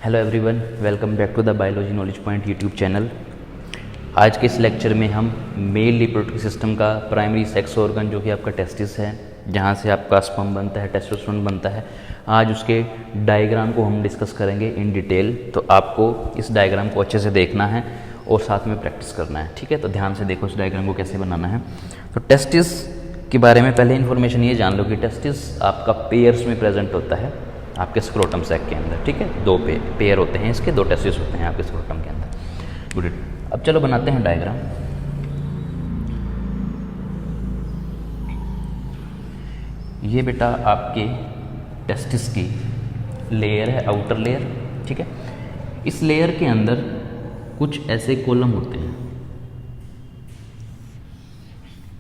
Hello everyone, welcome back to the biology knowledge point YouTube channel. आज के इस lecture में हम मेल रिप्रोडक्टिव सिस्टम का प्राइमरी सेक्स ऑर्गन जो कि आपका टेस्टिस है, जहाँ से आपका स्पर्म बनता है, टेस्टोस्टेरोन बनता है, आज उसके डायग्राम को हम डिस्कस करेंगे इन डिटेल। तो आपको इस डायग्राम को अच्छे से देखना है और साथ में प्रैक्टिस करना है, ठीक है। तो ध्यान से देखो इस डायग्राम को कैसे बनाना है। तो टेस्टिस के बारे में पहले इन्फॉर्मेशन ये जान लो कि टेस्टिस आपका पेयर्स में प्रेजेंट होता है आपके स्क्रोटम सैक के अंदर, ठीक है। दो पेयर होते हैं इसके, दो टेस्टिस होते हैं आपके स्क्रोटम के अंदर। गुड। अब चलो बनाते हैं डायग्राम। ये बेटा आपके टेस्टिस की लेयर है, आउटर लेयर, ठीक है। इस लेयर के अंदर कुछ ऐसे कॉलम होते हैं,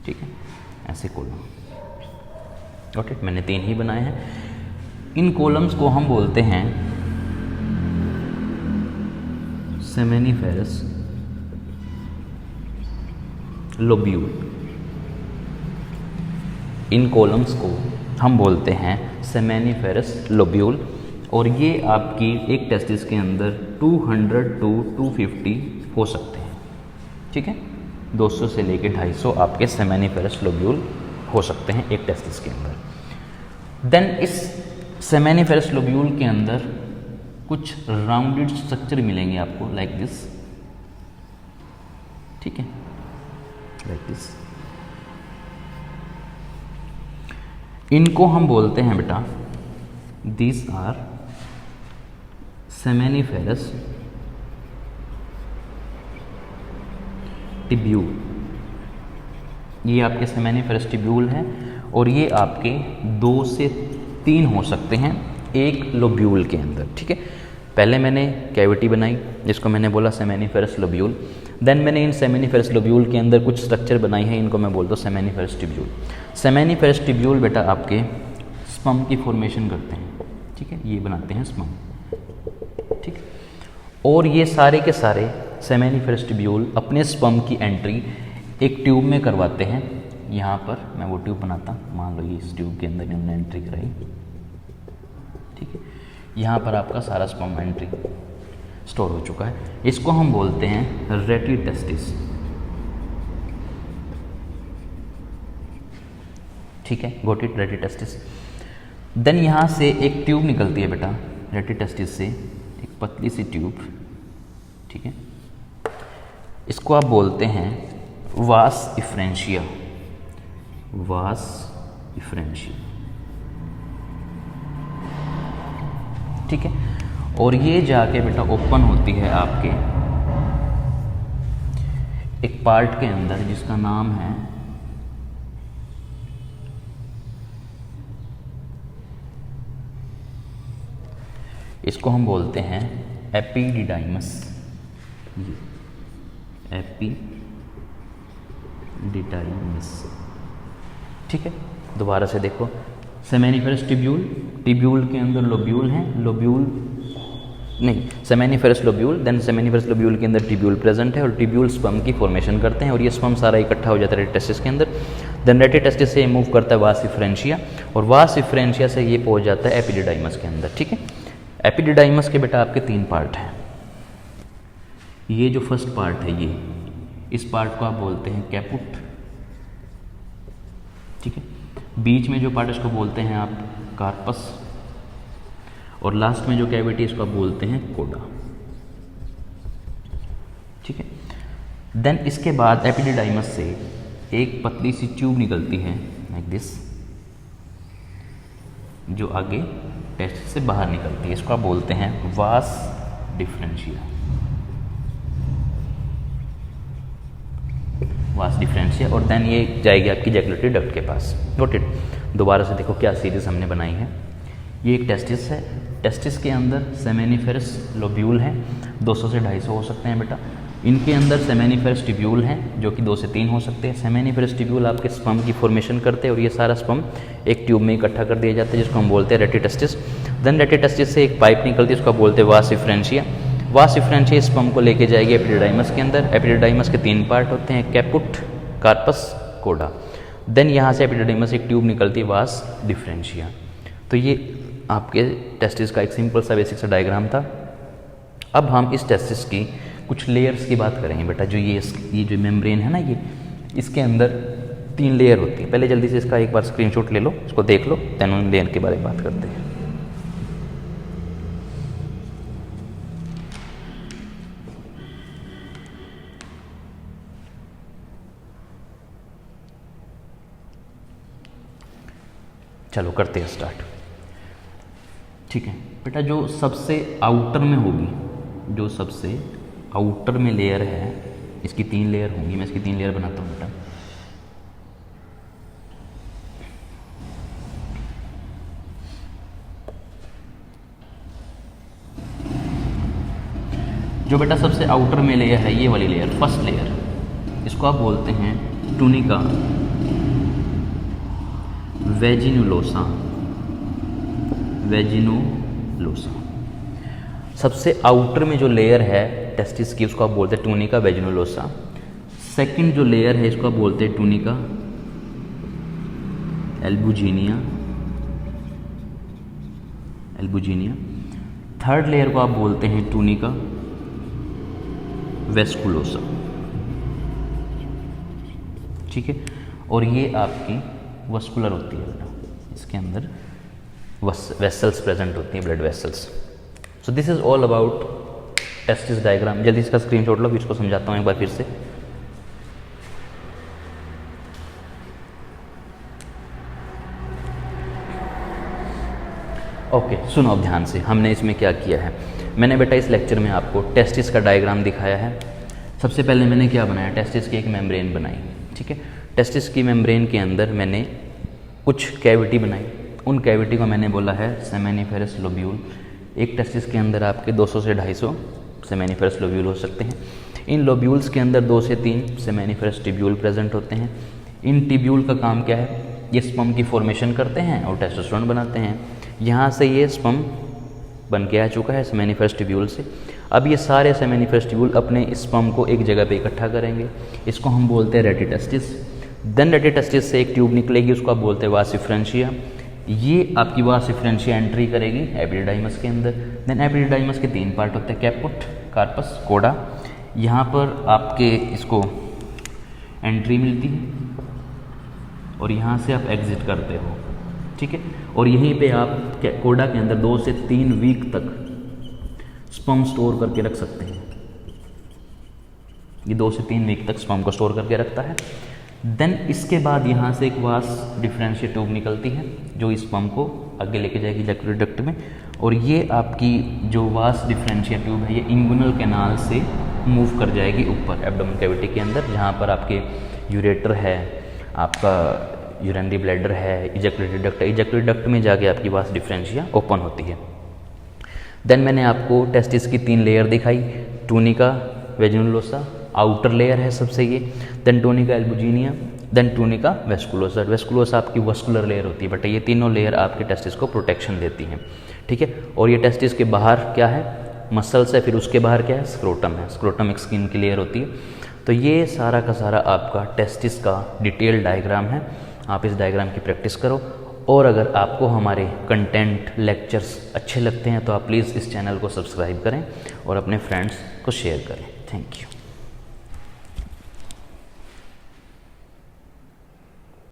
ठीक है, ऐसे कॉलम। ओके, मैंने 3 ही बनाए हैं। इन कॉलम्स को हम बोलते हैं सेमेनिफेरस लोब्यूल। इन कॉलम्स को हम बोलते हैं सेमेनिफेरस लोब्यूल। और ये आपकी एक टेस्टिस के अंदर 200 to 250 हो सकते हैं, ठीक है। 200 से लेके 250 आपके सेमेनिफेरस लोब्यूल हो सकते हैं एक टेस्टिस के अंदर। देन इस सेमेनिफेरस लोब्यूल के अंदर कुछ राउंडेड स्ट्रक्चर मिलेंगे आपको, लाइक दिस, ठीक है, लाइक दिस। इनको हम बोलते हैं बेटा, दीज आर सेमेनिफेरस टिब्यूल। ये आपके सेमेनिफेरस टिब्यूल हैं और ये आपके 2 से 3 हो सकते हैं एक लोब्यूल के अंदर, ठीक है। पहले मैंने कैविटी बनाई जिसको मैंने बोला सेमेनिफेरस लोब्यूल। देन मैंने इन सेमेनिफेरस लोब्यूल के अंदर कुछ स्ट्रक्चर बनाई है, इनको मैं बोलता हूँ सेमेनिफेरस टिब्यूल। सेमेनिफेरस टिब्यूल बेटा आपके स्पर्म की फॉर्मेशन करते हैं, ठीक है, ये बनाते हैं स्पर्म, ठीक है। और ये सारे के सारे सेमेनिफेरस टिब्यूल अपने स्पर्म की एंट्री एक ट्यूब में करवाते हैं। यहाँ पर मैं वो ट्यूब बनाता हूँ, मान लो ये इस ट्यूब के अंदर हमने एंट्री कराई, ठीक है। यहाँ पर आपका सारा स्पर्म एंट्री स्टोर हो चुका है। इसको हम बोलते हैं रेटी टेस्टिस, ठीक है, गोट इट, रेटी टेस्टिस। देन यहाँ से एक ट्यूब निकलती है बेटा रेटी टेस्टिस से, एक पतली सी ट्यूब, ठीक है। इसको आप बोलते हैं वास इफ्रेंशिया, वास इफ्रेंशिया, ठीक है। और ये जाके बेटा ओपन होती है आपके एक पार्ट के अंदर जिसका नाम है इसको हम बोलते हैं एपिडिडाइमस, एपिडिडाइमस, ठीक है। दोबारा से देखो, सेमेनिफेरस टिब्यूल, टिब्यूल के अंदर लोब्यूल हैं, लोब्यूल नहीं, seminiferous lobule, then seminiferous lobule के अंदर टिब्यूल प्रेजेंट है और टिब्यूल स्पर्म की फॉर्मेशन करते हैं और ये स्पर्म सारा इकट्ठा हो जाता है रेटी टेस्टिस के अंदर। देन रेटी टेस्टिस से मूव करता है वास इफ्रेंशिया और वास इफ्रेंशिया से ये पहुंच जाता है एपिडिडाइमस के अंदर, ठीक है। एपिडिडाइमस के बेटा आपके 3 पार्ट हैं। ये जो फर्स्ट पार्ट है, ये इस पार्ट को आप बोलते हैं कैपुट, ठीक है। बीच में जो पार्ट इसको बोलते हैं आप कार्पस और लास्ट में जो कैविटी इसको आप बोलते हैं कोडा, ठीक है। देन इसके बाद एपिडिडाइमस से एक पतली सी ट्यूब निकलती है लाइक दिस, जो आगे टेस्ट से बाहर निकलती है, इसको आप बोलते हैं वास डिफरेंशिया, वास डिफरेंशिया। और देन ये जाएगी आपकी जैकुलेटरी डक्ट के पास। Note it. दोबारा से देखो क्या सीरीज हमने बनाई है। ये एक टेस्टिस है, टेस्टिस के अंदर सेमेनिफेरस लोब्यूल हैं, 200 से 250 हो सकते हैं बेटा। इनके अंदर सेमेनिफेरस टिब्यूल हैं जो कि 2 से 3 हो सकते हैं। सेमेनिफेरस टिब्यूल आपके स्पर्म की फॉर्मेशन करते हैं और ये सारा स्पर्म एक ट्यूब में इकट्ठा कर दिया जाता है जिसको हम बोलते हैं रेटी टेस्टिस। देन रेटी टेस्टिस से एक पाइप निकलती है, उसको बोलते हैं वास इफ्रेंशिया। वास इफ्रेंशिया स्पर्म को लेके जाएगी एपिडिडाइमस के अंदर। एपिडिडाइमस के 3 पार्ट होते हैं, कैपुट, कार्पस, कोडा। देन यहाँ से एपिडिडाइमस एक ट्यूब निकलती है वास डिफरेंशिया। तो ये आपके टेस्टिस का एक सिंपल सा बेसिक सा डायग्राम था। अब हम इस टेस्टिस की कुछ लेयर्स की बात करेंगे बेटा। जो ये जो मेम्ब्रेन है ना, ये इसके अंदर 3 लेयर होती है। पहले जल्दी से इसका एक बार स्क्रीनशॉट ले लो, इसको देख लो, देन उन लेयर के बारे में बात करते हैं। चलो करते हैं स्टार्ट। ठीक है बेटा, जो सबसे आउटर में होगी, जो सबसे आउटर में लेयर है, इसकी 3 लेयर होंगी। मैं इसकी 3 लेयर बनाता हूँ बेटा। जो बेटा सबसे आउटर में लेयर है, ये वाली लेयर, फर्स्ट लेयर, इसको आप बोलते हैं टूनिका वेजिनुलोसा। वेजिनुलोसा सबसे आउटर में जो लेयर है टेस्टिस की, उसको आप बोलते हैं टूनिका वेजिनुलोसा। सेकंड जो लेयर है, इसको आप बोलते हैं टूनिका एल्बुजिनिया। थर्ड लेयर को आप बोलते हैं टूनिका वेस्कुलोसा। ठीक है, और ये आपकी वस्कुलर होती है बेटा, इसके अंदर वेसल्स प्रेजेंट होती हैं, blood vessels. So this is all about testis diagram. जल्दी इसका स्क्रीनशॉट लो, फिर इसको समझाता हूँ एक बार फिर से। ओके, सुनो अब ध्यान से, हमने इसमें क्या किया है। मैंने बेटा इस लेक्चर में आपको टेस्टिस का डायग्राम दिखाया है। सबसे पहले मैंने क्या बनाया, टेस्टिस की एक मेम्ब्रेन बनाई। ठीक है, टेस्टिस की मेम्ब्रेन के अंदर मैंने कुछ कैविटी बनाई। उन कैविटी को मैंने बोला है सेमेनिफेरस लोब्यूल। एक टेस्टिस के अंदर आपके 200 से 250 सेमेनिफेरस लोब्यूल हो सकते हैं। इन लोब्यूल्स के अंदर 2 से 3 सेमेनिफेरस टिब्यूल प्रेजेंट होते हैं। इन टिब्यूल का काम क्या है, ये स्पर्म की फॉर्मेशन करते हैं और टेस्टोस्टेरोन बनाते हैं। यहाँ से ये स्पर्म बन के आ चुका है सेमेनिफेरस टिब्यूल से। अब ये सारे सेमेनिफेरस टिब्यूल अपने स्पर्म को एक जगह पे इकट्ठा करेंगे, इसको हम बोलते हैं रेटिटेस्टिस। देन रेटिटेस्टिस से एक ट्यूब निकलेगी, उसको आप बोलते हैं वास डिफरेंशिया। ये आपकी वास डिफरेंशिया एंट्री करेगी एपिडिडाइमस के अंदर। देन एपिडिडाइमस के 3 पार्ट होते हैं, कैपुट, कार्पस, कोडा। यहाँ पर आपके इसको एंट्री मिलती है और यहाँ से आप एग्जिट करते हो। ठीक है, और यहीं पे आप कोडा के अंदर 2 से 3 वीक तक स्पर्म स्टोर करके रख सकते हैं। ये 2 से 3 वीक तक स्पर्म को स्टोर करके रखता है। देन इसके बाद यहाँ से एक वास डिफरेंशिया ट्यूब निकलती है जो इस स्पर्म को आगे लेके जाएगी इजैकुलेटरी डक्ट में। और ये आपकी जो वास डिफरेंशिया ट्यूब है, ये इंगुइनल कैनाल से मूव कर जाएगी ऊपर एब्डोमेन कैविटी के अंदर, जहाँ पर आपके यूरेटर है, आपका यूरिनरी ब्लैडर है, इजैकुलेटरी डक्ट है। इजैकुलेटरी डक्ट में जाके आपकी वास डिफरेंशिया ओपन होती है। देन मैंने आपको टेस्टिस की 3 लेयर दिखाई, टूनिका वेजिनुलोसा आउटर लेयर है सबसे ये, then tunica albuginea, then tunica vasculosa. Vasculosa आपकी वस्कुलर लेयर होती है, बट ये तीनों लेयर आपके टेस्टिस को प्रोटेक्शन देती हैं। ठीक है, और ये टेस्टिस के बाहर क्या है, मसल्स है, फिर उसके बाहर क्या है, स्क्रोटम है। स्क्रोटम एक स्किन की लेयर होती है। तो ये सारा का सारा आपका टेस्टिस का डिटेल डायग्राम है। आप इस डायग्राम की प्रैक्टिस करो, और अगर आपको हमारे कंटेंट लेक्चर्स अच्छे लगते हैं तो आप प्लीज़ इस चैनल को सब्सक्राइब करें और अपने फ्रेंड्स को शेयर करें। Thank you.